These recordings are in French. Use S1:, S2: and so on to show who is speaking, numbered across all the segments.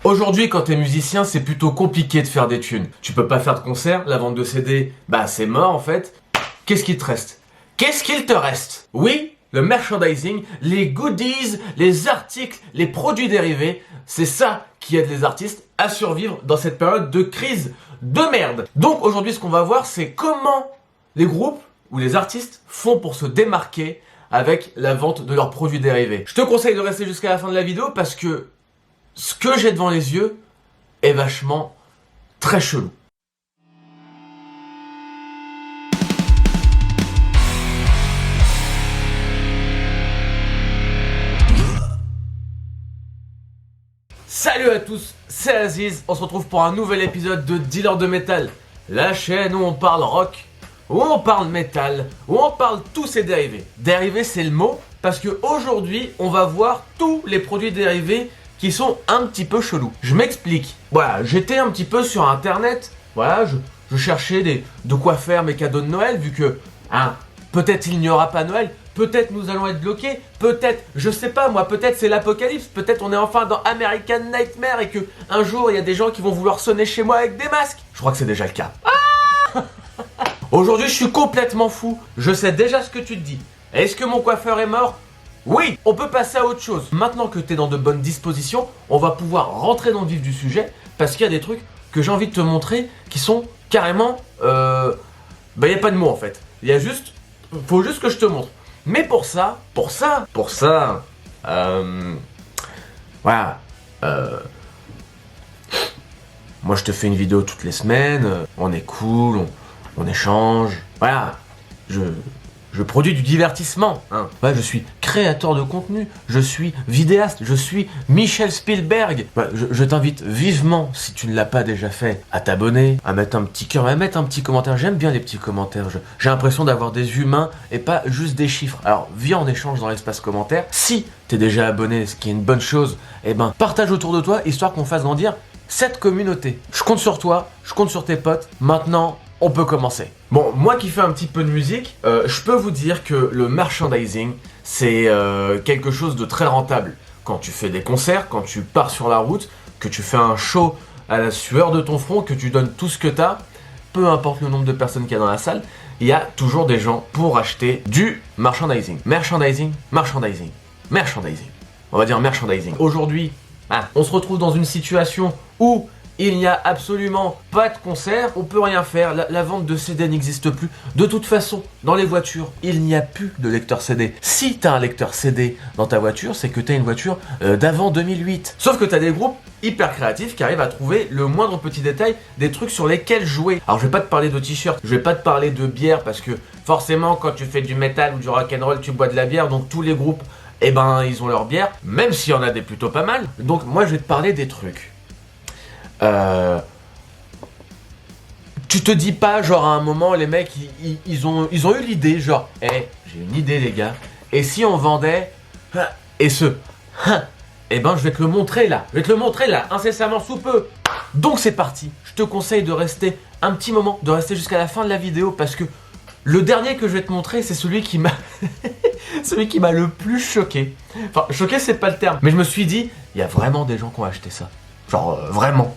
S1: Aujourd'hui, quand t'es musicien, c'est plutôt compliqué de faire des thunes. Tu peux pas faire de concert, la vente de CD, bah c'est mort en fait. Qu'est-ce qu'il te reste? Qu'est-ce qu'il te reste? Oui, le merchandising, les goodies, les articles, les produits dérivés, c'est ça qui aide les artistes à survivre dans cette période de crise de merde. Donc aujourd'hui, ce qu'on va voir, c'est comment les groupes ou les artistes font pour se démarquer avec la vente de leurs produits dérivés. Je te conseille de rester jusqu'à la fin de la vidéo parce que ce que j'ai devant les yeux est vachement très chelou. Salut à tous, c'est Aziz, on se retrouve pour un nouvel épisode de Dealer de Métal, la chaîne où on parle rock, où on parle métal, où on parle tous ces dérivés. Dérivés, c'est le mot, parce que aujourd'hui, on va voir tous les produits dérivés qui sont un petit peu chelous. Je m'explique. Voilà, j'étais un petit peu sur internet, voilà, je cherchais de quoi faire mes cadeaux de Noël, vu que, peut-être il n'y aura pas Noël, peut-être nous allons être bloqués, peut-être, je sais pas moi, peut-être c'est l'apocalypse, peut-être on est enfin dans American Nightmare et que un jour il y a des gens qui vont vouloir sonner chez moi avec des masques. Je crois que c'est déjà le cas. Aujourd'hui je suis complètement fou, je sais déjà ce que tu te dis. Est-ce que mon coiffeur est mort? Oui, on peut passer à autre chose. Maintenant que tu es dans de bonnes dispositions, on va pouvoir rentrer dans le vif du sujet parce qu'il y a des trucs que j'ai envie de te montrer qui sont carrément... il n'y a pas de mots en fait. Il y a juste... faut juste que je te montre. Mais pour ça... voilà. Moi je te fais une vidéo toutes les semaines, on est cool, on échange. Voilà. Je produis du divertissement, Ouais, je suis créateur de contenu, je suis vidéaste, je suis Michel Spielberg. Ouais, je t'invite vivement, si tu ne l'as pas déjà fait, à t'abonner, à mettre un petit cœur, à mettre un petit commentaire. J'aime bien les petits commentaires, j'ai l'impression d'avoir des humains et pas juste des chiffres. Alors, viens en échange dans l'espace commentaire. Si t'es déjà abonné, ce qui est une bonne chose, eh ben, partage autour de toi, histoire qu'on fasse grandir cette communauté. Je compte sur toi, je compte sur tes potes. Maintenant, on peut commencer. Bon, moi qui fais un petit peu de musique, je peux vous dire que le merchandising, c'est quelque chose de très rentable. Quand tu fais des concerts, quand tu pars sur la route, que tu fais un show à la sueur de ton front, que tu donnes tout ce que tu as, peu importe le nombre de personnes qu'il y a dans la salle, il y a toujours des gens pour acheter du merchandising. Merchandising. On va dire merchandising. Aujourd'hui, on se retrouve dans une situation où il n'y a absolument pas de concert, on peut rien faire, la vente de CD n'existe plus. De toute façon, dans les voitures, il n'y a plus de lecteur CD. Si tu as un lecteur CD dans ta voiture, c'est que tu as une voiture d'avant 2008. Sauf que tu as des groupes hyper créatifs qui arrivent à trouver le moindre petit détail, des trucs sur lesquels jouer. Alors je vais pas te parler de t-shirts, je vais pas te parler de bière, parce que forcément quand tu fais du métal ou du rock'n'roll, tu bois de la bière, donc tous les groupes, eh ben ils ont leur bière, même s'il y en a des plutôt pas mal. Donc moi je vais te parler des trucs. Tu te dis pas, genre à un moment, les mecs, ils ont eu l'idée, genre, j'ai une idée les gars, et si on vendait, eh ben je vais te le montrer là, incessamment sous peu. Donc c'est parti, je te conseille de rester un petit moment, de rester jusqu'à la fin de la vidéo, parce que le dernier que je vais te montrer, c'est celui qui m'a celui qui m'a le plus choqué. Enfin, choqué c'est pas le terme, mais je me suis dit, il y a vraiment des gens qui ont acheté ça. Genre, vraiment.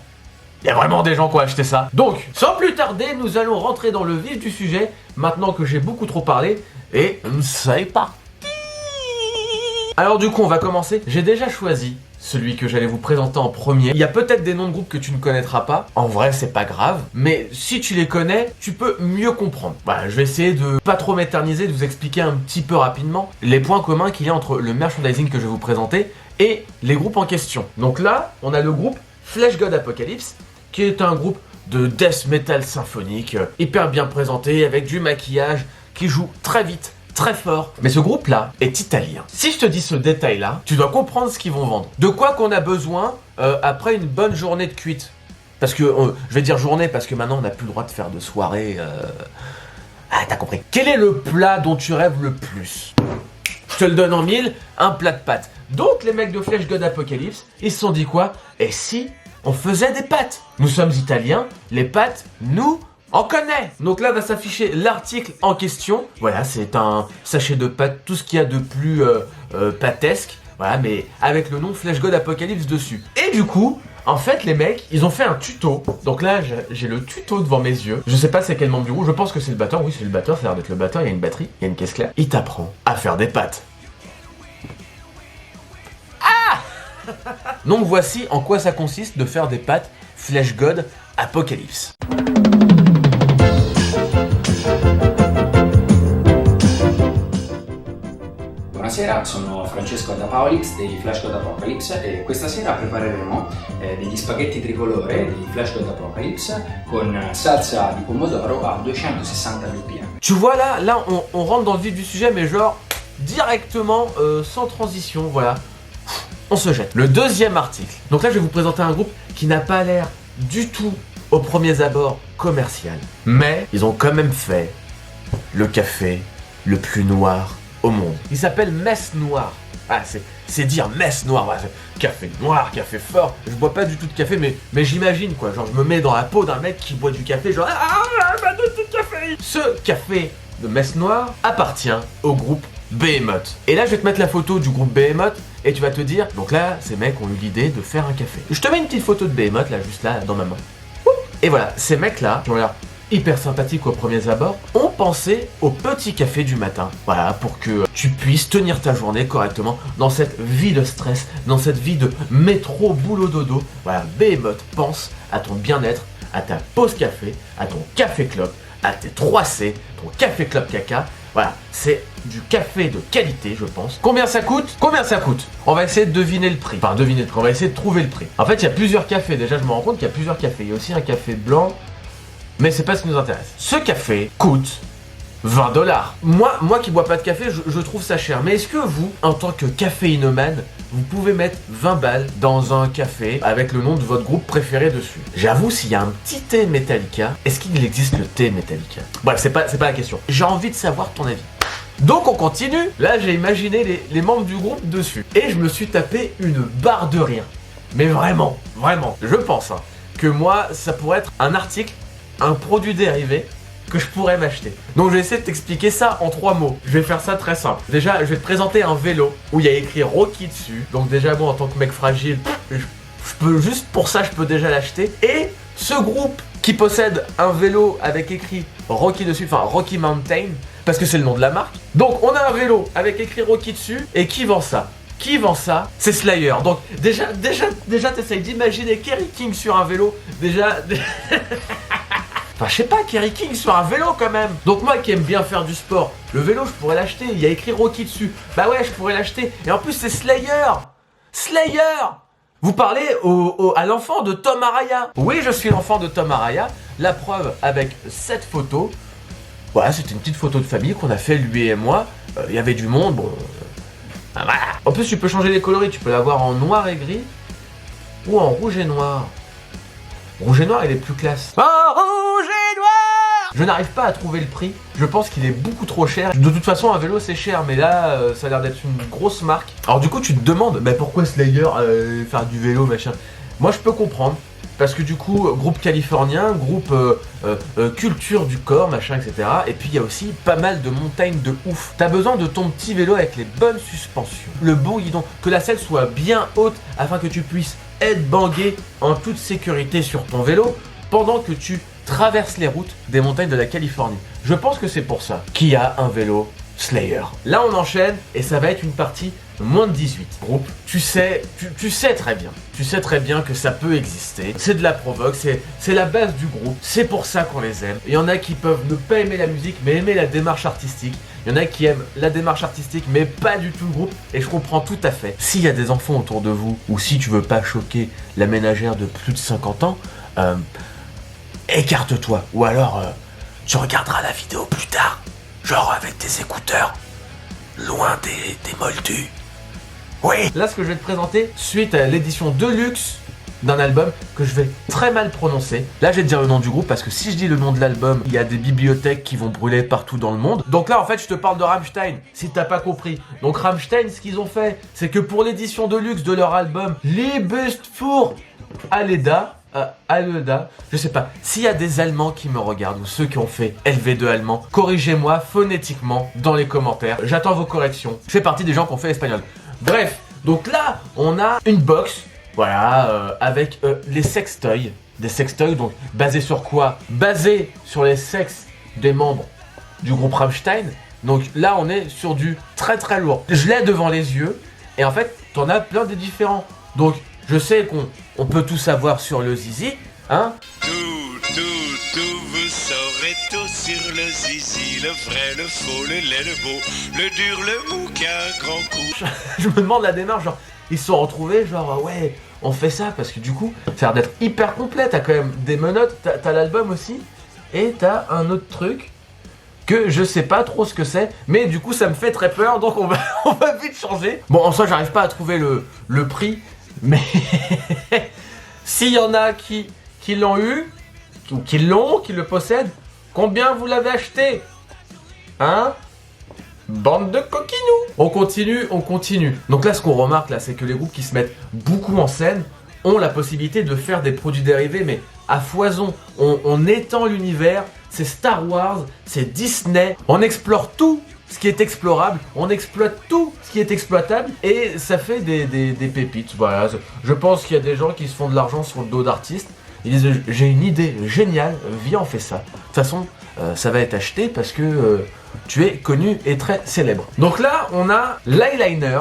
S1: Il y a vraiment des gens qui ont acheté ça. Donc, sans plus tarder, nous allons rentrer dans le vif du sujet, maintenant que j'ai beaucoup trop parlé, et c'est parti. Alors du coup, on va commencer. J'ai déjà choisi celui que j'allais vous présenter en premier. Il y a peut-être des noms de groupes que tu ne connaîtras pas. En vrai, c'est pas grave. Mais si tu les connais, tu peux mieux comprendre. Voilà, je vais essayer de pas trop m'éterniser, de vous expliquer un petit peu rapidement les points communs qu'il y a entre le merchandising que je vais vous présenter et les groupes en question. Donc là, on a le groupe Fleshgod Apocalypse, qui est un groupe de death metal symphonique, hyper bien présenté, avec du maquillage, qui joue très vite, très fort. Mais ce groupe-là est italien. Si je te dis ce détail-là, tu dois comprendre ce qu'ils vont vendre. De quoi qu'on a besoin après une bonne journée de cuite. Parce que, je vais dire journée, parce que maintenant on n'a plus le droit de faire de soirée. T'as compris. Quel est le plat dont tu rêves le plus? Je te le donne en mille, un plat de pâtes. Donc les mecs de Fleshgod Apocalypse, ils se sont dit quoi? Et si on faisait des pâtes? Nous sommes italiens, les pâtes, nous, on connaît. Donc là va s'afficher l'article en question. Voilà, c'est un sachet de pâtes, tout ce qu'il y a de plus pâtesque. Voilà, mais avec le nom Fleshgod Apocalypse dessus. Et du coup, En fait, les mecs, ils ont fait un tuto. Donc là, j'ai le tuto devant mes yeux. Je sais pas c'est quel membre du groupe. Je pense que c'est le batteur. Oui, c'est le batteur. Ça a l'air d'être le batteur. Il y a une batterie, il y a une caisse claire. Il t'apprend à faire des pâtes. Ah donc voici en quoi ça consiste de faire des pâtes Flash God Apocalypse.
S2: Buonasera, sono Francesco da Paolix dei Flash God Apocalypse e questa sera prepareremo degli spaghetti tricolore dei Flash God Apocalypse con salsa di pomodoro a 260 ppm.
S1: Tu vois là on rentre dans le vif du sujet mais genre directement sans transition, voilà. On se jette. Le deuxième article. Donc là je vais vous présenter un groupe qui n'a pas l'air du tout au premier abord commercial. Mais ils ont quand même fait le café le plus noir au monde. Il s'appelle Messe Noire. Ah, c'est dire Messe Noire. Ouais, café noir, café fort. Je bois pas du tout de café, mais j'imagine quoi. Genre, je me mets dans la peau d'un mec qui boit du café. Genre, pas de café. Ce café de Messe Noire appartient au groupe Behemoth. Et là, je vais te mettre la photo du groupe Behemoth et tu vas te dire, donc là, ces mecs ont eu l'idée de faire un café. Je te mets une petite photo de Behemoth là, juste là, dans ma main. Et voilà, ces mecs là, qui ont l'air hyper sympathiques au premier abord, ont pensé au petit café du matin. Voilà, pour que tu puisses tenir ta journée correctement dans cette vie de stress, dans cette vie de métro, boulot, dodo. Voilà, Behemoth pense à ton bien-être, à ta pause café, à ton café clope, à tes 3C, ton café clope caca. Voilà, c'est du café de qualité, je pense. Combien ça coûte? Combien ça coûte? On va essayer de deviner le prix. Enfin, deviner le prix, on va essayer de trouver le prix. En fait, il y a plusieurs cafés. Déjà, je me rends compte qu'il y a plusieurs cafés. Il y a aussi un café blanc, mais c'est pas ce qui nous intéresse. Ce café coûte 20 $. Moi qui bois pas de café, je trouve ça cher. Mais est-ce que vous, en tant que caféinomane, vous pouvez mettre 20 balles dans un café avec le nom de votre groupe préféré dessus? J'avoue, s'il y a un petit thé Metallica, est-ce qu'il existe le thé Metallica? Bref, c'est pas la question. J'ai envie de savoir ton avis. Donc on continue. Là, j'ai imaginé les membres du groupe dessus. Et je me suis tapé une barre de rire. Mais vraiment, je pense que moi, ça pourrait être un article, un produit dérivé que je pourrais m'acheter. Donc je vais essayer de t'expliquer ça en 3 mots. Je vais faire ça très simple. Déjà, je vais te présenter un vélo où il y a écrit Rocky dessus. Donc déjà, moi en tant que mec fragile, je peux juste pour ça, je peux déjà l'acheter. Et ce groupe qui possède un vélo avec écrit Rocky dessus, enfin Rocky Mountain, parce que c'est le nom de la marque. Donc on a un vélo avec écrit Rocky dessus. Et qui vend ça? Qui vend ça? C'est Slayer. Donc déjà t'essayes d'imaginer Kerry King sur un vélo. Déjà... Enfin, je sais pas, Kerry King sur un vélo quand même. Donc moi qui aime bien faire du sport, le vélo je pourrais l'acheter, il y a écrit Rocky dessus. Bah ouais, je pourrais l'acheter. Et en plus c'est Slayer. Slayer. Vous parlez à l'enfant de Tom Araya. Oui, je suis l'enfant de Tom Araya. La preuve avec cette photo. Voilà, c'était une petite photo de famille qu'on a fait lui et moi. Il y avait du monde, bon... voilà. En plus tu peux changer les coloris, tu peux l'avoir en noir et gris ou en rouge et noir. Rouge et noir il est plus classe. Oh, rouge et noir. Je n'arrive pas à trouver le prix. Je pense qu'il est beaucoup trop cher. De toute façon un vélo c'est cher, mais là ça a l'air d'être une grosse marque. Alors du coup tu te demandes, mais pourquoi Slayer faire du vélo machin? Moi je peux comprendre. Parce que du coup, groupe californien, groupe culture du corps, machin, etc. Et puis il y a aussi pas mal de montagnes de ouf. T'as besoin de ton petit vélo avec les bonnes suspensions, le bon guidon, que la selle soit bien haute afin que tu puisses être bangué en toute sécurité sur ton vélo pendant que tu traverses les routes des montagnes de la Californie. Je pense que c'est pour ça qu'il y a un vélo Slayer. Là on enchaîne et ça va être une partie moins de 18. Groupe, tu sais très bien que ça peut exister. C'est de la provoque, c'est la base du groupe. C'est pour ça qu'on les aime. Il y en a qui peuvent ne pas aimer la musique mais aimer la démarche artistique. Il y en a qui aiment la démarche artistique mais pas du tout le groupe. Et je comprends tout à fait. S'il y a des enfants autour de vous ou si tu veux pas choquer la ménagère de plus de 50 ans, écarte-toi. Ou alors tu regarderas la vidéo plus tard. Genre avec tes écouteurs, loin des moldus. Oui. Là, ce que je vais te présenter, suite à l'édition deluxe d'un album que je vais très mal prononcer. Là, je vais te dire le nom du groupe parce que si je dis le nom de l'album, il y a des bibliothèques qui vont brûler partout dans le monde. Donc là, en fait, je te parle de Rammstein, si t'as pas compris. Donc Rammstein, ce qu'ils ont fait, c'est que pour l'édition deluxe de leur album Liebest für Aleda, je sais pas, s'il y a des Allemands qui me regardent ou ceux qui ont fait LV2 allemand, corrigez-moi phonétiquement dans les commentaires. J'attends vos corrections. Je fais partie des gens qui ont fait espagnol. Bref, donc là, on a une box voilà, avec les sextoys. Des sextoys, donc basés sur quoi? Basés sur les sexes des membres du groupe Rammstein. Donc là, on est sur du très très lourd. Je l'ai devant les yeux, et en fait, t'en as plein de différents. Donc, je sais qu'on peut tout savoir sur le zizi, hein.
S3: Tout, vous saurez tout sur le zizi, le vrai, le faux, le laid, le beau, le dur, le mou, qu'un grand coup.
S1: Je me demande la démarche, genre, ils se sont retrouvés, genre, ouais, on fait ça, parce que du coup, ça a l'air d'être hyper complet, t'as quand même des menottes, t'as l'album aussi, et t'as un autre truc, que je sais pas trop ce que c'est, mais du coup, ça me fait très peur, donc on va vite changer. Bon, en soi, j'arrive pas à trouver le prix, mais s'il y en a qui l'ont eu, ou qui le possèdent, combien vous l'avez acheté? Hein? Bande de coquinous. On continue. Donc là, ce qu'on remarque, là, c'est que les groupes qui se mettent beaucoup en scène ont la possibilité de faire des produits dérivés, mais à foison. On étend l'univers, c'est Star Wars, c'est Disney. On explore tout ce qui est explorable, on exploite tout ce qui est exploitable, et ça fait des pépites. Voilà, je pense qu'il y a des gens qui se font de l'argent sur le dos d'artistes. Ils disent, j'ai une idée géniale, viens on fait ça. De toute façon, ça va être acheté parce que tu es connu et très célèbre. Donc là, on a l'eyeliner.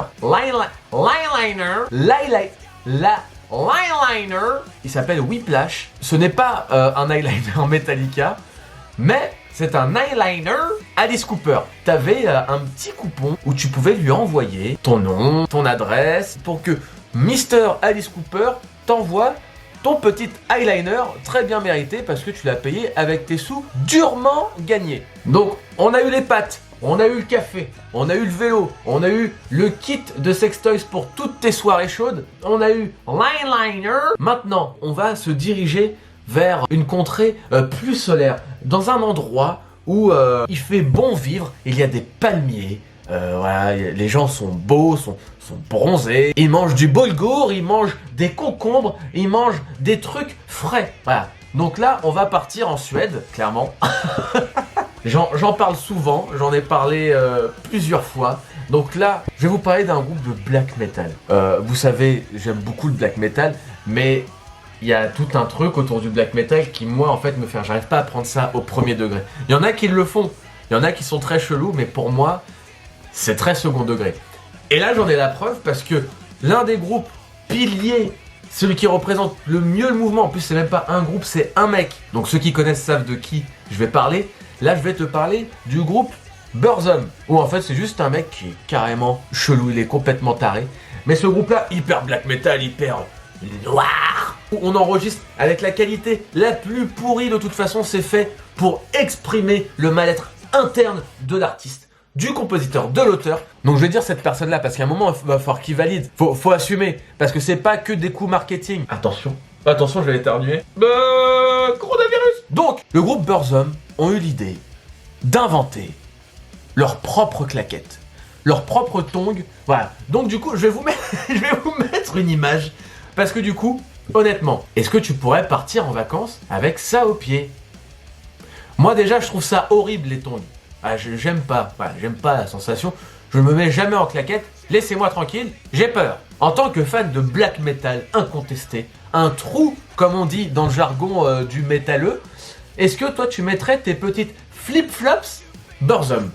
S1: Il s'appelle Whiplash. Ce n'est pas un eyeliner Metallica, mais c'est un eyeliner Alice Cooper. T'avais un petit coupon où tu pouvais lui envoyer ton nom, ton adresse, pour que Mr. Alice Cooper t'envoie ton petit eyeliner très bien mérité parce que tu l'as payé avec tes sous durement gagnés. Donc, on a eu les pâtes, on a eu le café, on a eu le vélo, on a eu le kit de sextoys pour toutes tes soirées chaudes, on a eu l'eyeliner. Maintenant, on va se diriger vers une contrée plus solaire, dans un endroit où il fait bon vivre, il y a des palmiers. Voilà, les gens sont beaux, sont bronzés, ils mangent du boulgour, ils mangent des concombres, ils mangent des trucs frais. Voilà. Donc là, on va partir en Suède, clairement. J'en parle souvent, j'en ai parlé plusieurs fois. Donc là, je vais vous parler d'un groupe de black metal. Vous savez, j'aime beaucoup le black metal, mais il y a tout un truc autour du black metal qui, moi, en fait, me fait... J'arrive pas à prendre ça au premier degré. Il y en a qui le font, il y en a qui sont très chelous, mais pour moi, c'est très second degré. Et là, j'en ai la preuve parce que l'un des groupes piliers, celui qui représente le mieux le mouvement, en plus c'est même pas un groupe, c'est un mec. Donc ceux qui connaissent savent de qui je vais parler. Là, je vais te parler du groupe Burzum, où en fait c'est juste un mec qui est carrément chelou, il est complètement taré. Mais ce groupe-là, hyper black metal, hyper noir, où on enregistre avec la qualité la plus pourrie de toute façon, c'est fait pour exprimer le mal-être interne de l'artiste, du compositeur, de l'auteur. Donc je vais dire cette personne là parce qu'à un moment il va falloir qu'il valide, faut assumer, parce que c'est pas que des coups marketing. Attention, je vais éternuer. Coronavirus. Donc le groupe Burzum ont eu l'idée d'inventer leur propre claquette, leur propre tongue. Voilà, donc du coup je vais vous mettre une image, parce que du coup, honnêtement, est-ce que tu pourrais partir en vacances avec ça au pied? Moi déjà je trouve ça horrible, les tongs. Ah, j'aime pas la sensation, je me mets jamais en claquette, laissez-moi tranquille, j'ai peur. En tant que fan de black metal incontesté, un trou, comme on dit dans le jargon du métalleux, est-ce que toi tu mettrais tes petites flip-flops Burzum?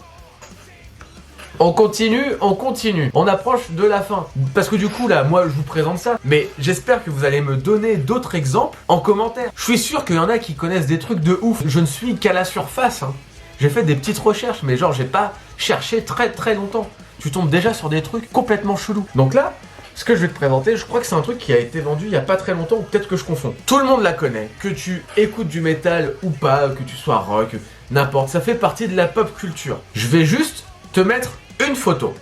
S1: On continue, on approche de la fin. Parce que du coup là, moi je vous présente ça, mais j'espère que vous allez me donner d'autres exemples en commentaire. Je suis sûr qu'il y en a qui connaissent des trucs de ouf, je ne suis qu'à la surface, hein. J'ai fait des petites recherches, mais genre j'ai pas cherché très très longtemps. Tu tombes déjà sur des trucs complètement chelous. Donc là, ce que je vais te présenter, je crois que c'est un truc qui a été vendu il y a pas très longtemps, ou peut-être que je confonds. Tout le monde la connaît, que tu écoutes du métal ou pas, que tu sois rock, n'importe, ça fait partie de la pop culture. Je vais juste te mettre une photo.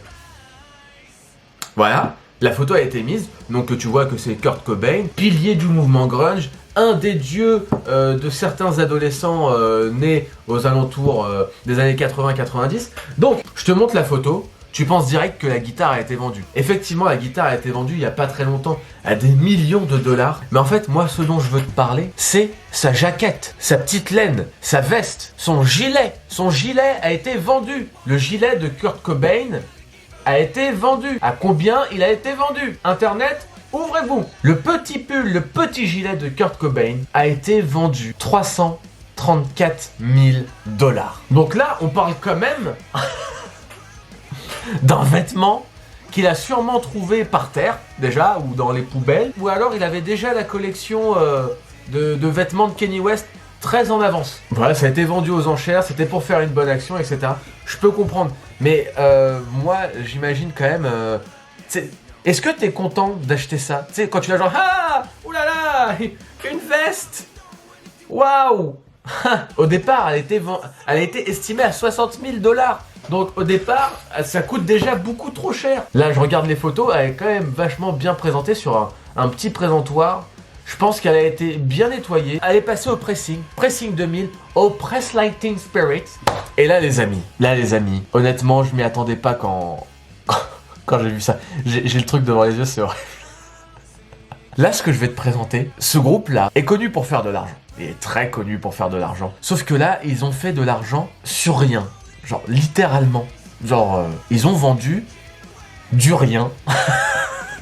S1: Voilà, la photo a été mise, donc tu vois que c'est Kurt Cobain, pilier du mouvement grunge, un des dieux de certains adolescents nés aux alentours des années 80-90. Donc, je te montre la photo, tu penses direct que la guitare a été vendue. Effectivement, la guitare a été vendue il n'y a pas très longtemps à des millions de dollars. Mais en fait, moi, ce dont je veux te parler, c'est sa jaquette, sa petite laine, sa veste, son gilet. Son gilet a été vendu. Le gilet de Kurt Cobain a été vendu. À combien il a été vendu? Internet ouvrez-vous. Le petit pull, le petit gilet de Kurt Cobain a été vendu 334 000 $. Donc là, on parle quand même d'un vêtement qu'il a sûrement trouvé par terre, déjà, ou dans les poubelles, ou alors il avait déjà la collection de vêtements de Kanye West très en avance. Voilà, ça a été vendu aux enchères, c'était pour faire une bonne action, etc. Je peux comprendre, mais moi, j'imagine quand même... est-ce que t'es content d'acheter ça? Tu sais, quand tu l'as genre, ah, oulala, une veste, waouh. Au départ, elle a été estimée à 60 000 $. Donc au départ, ça coûte déjà beaucoup trop cher. Là, je regarde les photos, elle est quand même vachement bien présentée sur un petit présentoir. Je pense qu'elle a été bien nettoyée. Elle est passée au pressing, pressing 2000, au Press Lighting Spirit. Et là, les amis, honnêtement, je m'y attendais pas quand j'ai vu ça. J'ai le truc devant les yeux, c'est horrible. Là, ce que je vais te présenter, ce groupe-là est connu pour faire de l'argent. Il est très connu pour faire de l'argent. Sauf que là, ils ont fait de l'argent sur rien. Genre, littéralement. Genre, ils ont vendu du rien.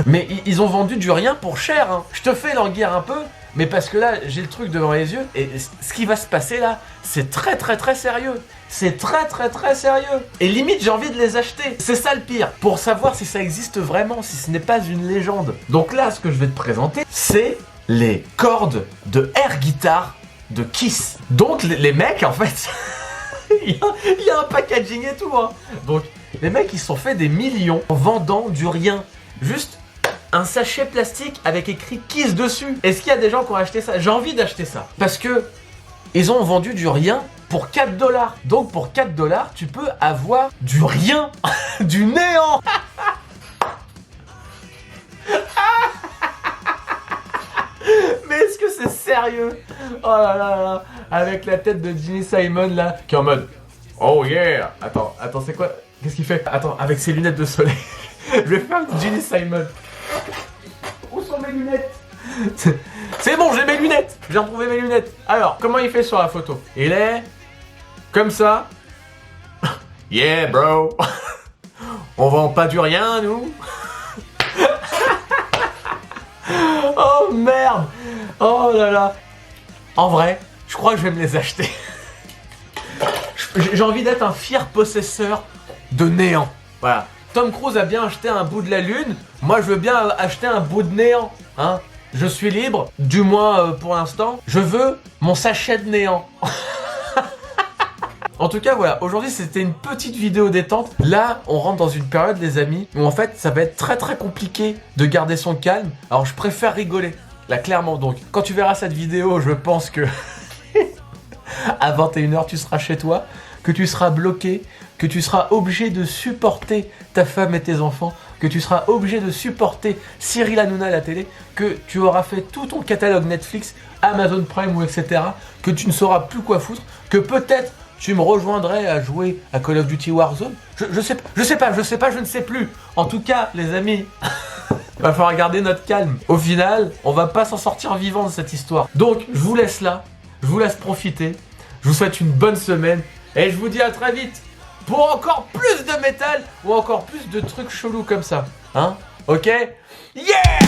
S1: Mais ils ont vendu du rien pour cher, hein. Je te fais languir un peu, mais parce que là, j'ai le truc devant les yeux, et ce qui va se passer là, c'est très très très sérieux. C'est très très très sérieux. Et limite, j'ai envie de les acheter. C'est ça le pire. Pour savoir si ça existe vraiment, si ce n'est pas une légende. Donc là, ce que je vais te présenter, c'est les cordes de air guitar de Kiss. Donc les mecs, en fait, il y a un packaging et tout, hein. Donc les mecs, ils se sont fait des millions en vendant du rien. Juste un sachet plastique avec écrit Kiss dessus. Est-ce qu'il y a des gens qui ont acheté ça? J'ai envie d'acheter ça. Parce que ils ont vendu du rien pour 4 $. Donc pour 4 $, tu peux avoir du rien, du néant. Mais est-ce que c'est sérieux? Oh là là là. Avec la tête de Ginny Simon là, qui est en mode oh yeah. Attends, c'est quoi? Qu'est-ce qu'il fait? Attends, avec ses lunettes de soleil. Je vais faire une Ginny Simon. Où sont mes lunettes? C'est bon, j'ai mes lunettes. J'ai retrouvé mes lunettes. Alors, comment il fait sur la photo? Il est comme ça. Yeah, bro. On vend pas du rien, nous. Oh merde. Oh là là. En vrai, je crois que je vais me les acheter. J'ai envie d'être un fier possesseur de néant. Voilà. Tom Cruise a bien acheté un bout de la lune, moi je veux bien acheter un bout de néant, hein. Je suis libre, du moins pour l'instant, je veux mon sachet de néant. En tout cas voilà, aujourd'hui c'était une petite vidéo détente. Là on rentre dans une période les amis, où en fait ça va être très très compliqué de garder son calme. Alors je préfère rigoler, là clairement. Donc quand tu verras cette vidéo, je pense que à 21 h tu seras chez toi, que tu seras bloqué, que tu seras obligé de supporter ta femme et tes enfants, que tu seras obligé de supporter Cyril Hanouna à la télé, que tu auras fait tout ton catalogue Netflix, Amazon Prime ou etc., que tu ne sauras plus quoi foutre, que peut-être tu me rejoindrais à jouer à Call of Duty Warzone. Je sais pas, je ne sais plus. En tout cas, les amis, va falloir garder notre calme. Au final, on va pas s'en sortir vivant de cette histoire. Donc, je vous laisse là, je vous laisse profiter. Je vous souhaite une bonne semaine et je vous dis à très vite pour encore plus de métal ou encore plus de trucs chelous comme ça. Hein? Ok? Yeah!